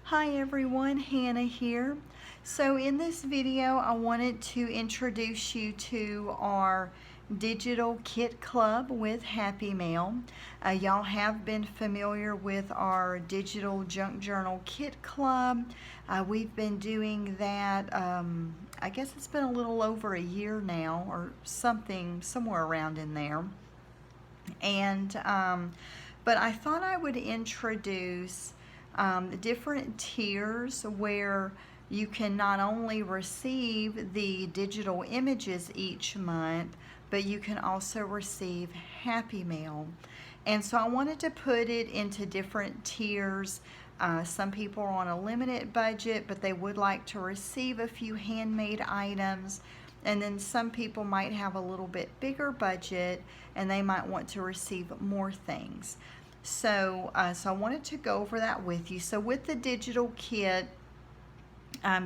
Hi everyone, Hannah here. So in this video I wanted to introduce you to our digital kit club with Happy Mail. Y'all have been familiar with our digital junk journal kit club. We've been doing that, I guess it's been a little over a year now or something, somewhere around in there. And but I thought I would introduce different tiers where you can not only receive the digital images each month, but you can also receive Happy Mail. And so I wanted to put it into different tiers. Some people are on a limited budget, but they would like to receive a few handmade items. And then some people might have a little bit bigger budget and they might want to receive more things. So I wanted to go over that with you. So with the digital kit,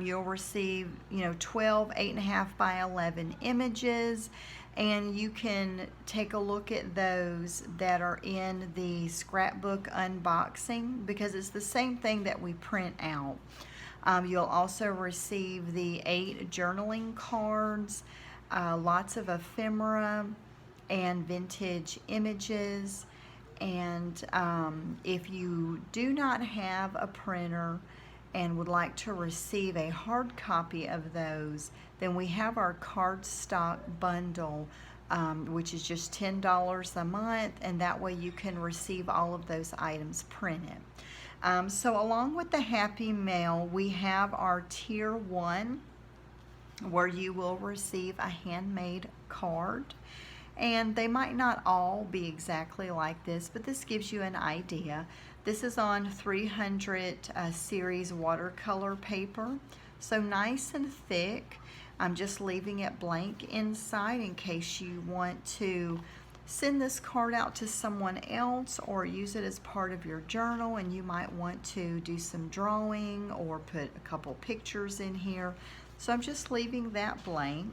you'll receive 12 8.5 by 11 images, and you can take a look at those that are in the scrapbook unboxing because it's the same thing that we print out. You'll also receive the 8 journaling cards, lots of ephemera and vintage images. And if you do not have a printer and would like to receive a hard copy of those, then we have our cardstock bundle, which is just $10 a month, and that way you can receive all of those items printed. So along with the Happy Mail, we have our Tier 1, where you will receive a handmade card. And they might not all be exactly like this, but this gives you an idea. This is on 300 series watercolor paper, so nice and thick. I'm just leaving it blank inside in case you want to send this card out to someone else or use it as part of your journal, and you might want to do some drawing or put a couple pictures in here. So I'm just leaving that blank.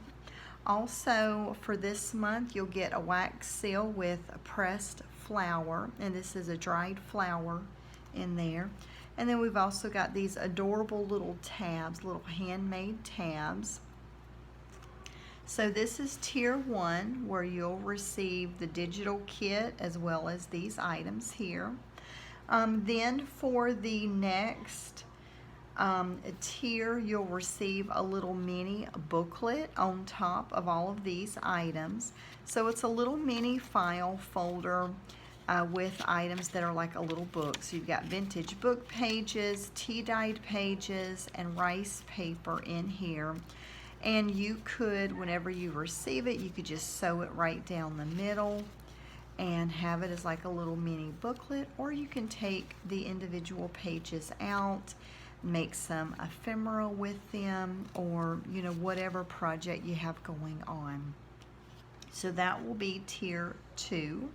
Also, for this month, you'll get a wax seal with a pressed flower, and this is a dried flower in there. And then we've also got these adorable little tabs, little handmade tabs. So this is Tier 1, where you'll receive the digital kit as well as these items here. Then for the next tier, you'll receive a little mini booklet on top of all of these items. So it's a little mini file folder with items that are like a little book. So you've got vintage book pages, tea-dyed pages, and rice paper in here. And you could, whenever you receive it, you could just sew it right down the middle and have it as like a little mini booklet, or you can take the individual pages out, make some ephemera with them, or whatever project you have going on. So that will be Tier 2.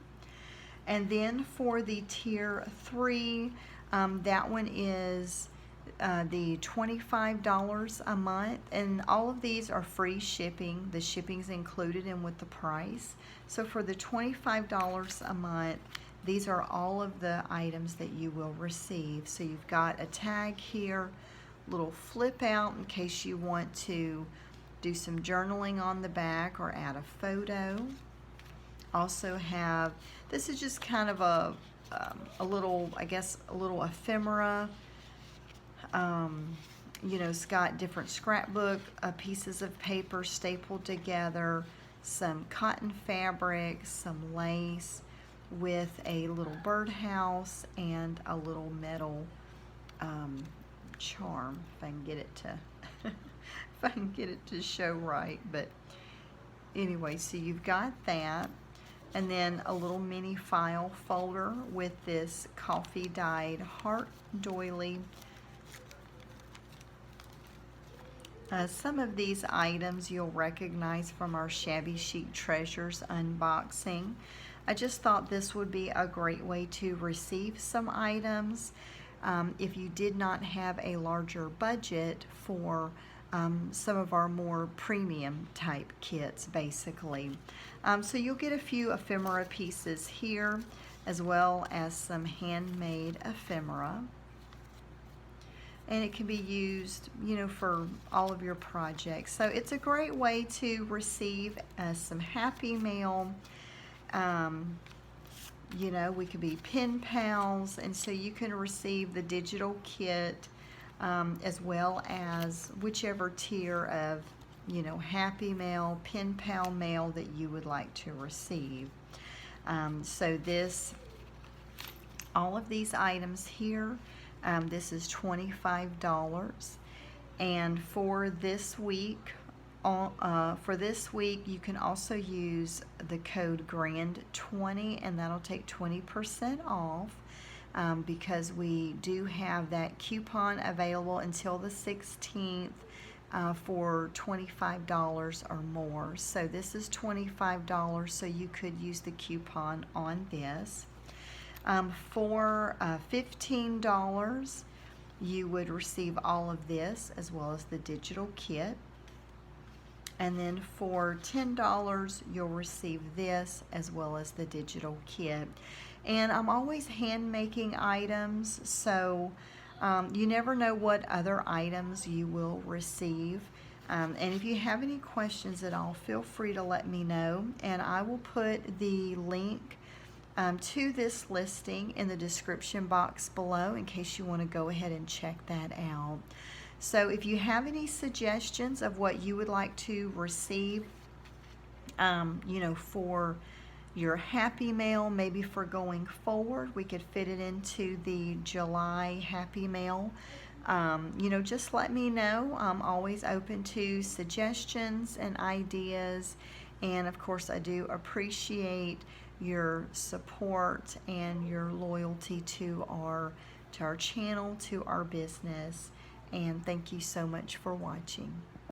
And then for the Tier 3, that one is the $25 a month, and all of these are free shipping. The shipping's included in with the price. So for the $25 a month, these are all of the items that you will receive. So you've got a tag here, little flip out in case you want to do some journaling on the back or add a photo. Also have, this is just kind of a little, I guess, a little ephemera. It's got different scrapbook pieces of paper stapled together, some cotton fabric, some lace, with a little birdhouse and a little metal charm, if I can get it to if I can get it to show right. But anyway, so you've got that, and then a little mini file folder with this coffee dyed heart doily. Some of these items you'll recognize from our Shabby Chic Treasures unboxing. I just thought this would be a great way to receive some items if you did not have a larger budget for some of our more premium type kits, basically. So you'll get a few ephemera pieces here, as well as some handmade ephemera. and it can be used, for all of your projects. So it's a great way to receive some Happy Mail. We could be pen pals, and so you can receive the digital kit as well as whichever tier of Happy Mail, pen pal mail that you would like to receive. So all of these items here, this is $25, and for this week, you can also use the code GRAND20, and that'll take 20% off, because we do have that coupon available until the 16th for $25 or more. So this is $25, so you could use the coupon on this. For $15, you would receive all of this as well as the digital kit. And then for $10, you'll receive this as well as the digital kit. And I'm always hand making items, so you never know what other items you will receive. And if you have any questions at all, feel free to let me know, and I will put the link to this listing in the description box below in case you want to go ahead and check that out. So if you have any suggestions of what you would like to receive, for your Happy Mail, maybe for going forward, we could fit it into the July Happy Mail. Just let me know. I'm always open to suggestions and ideas, and of course I do appreciate your support and your loyalty to our channel, to our business, and thank you so much for watching.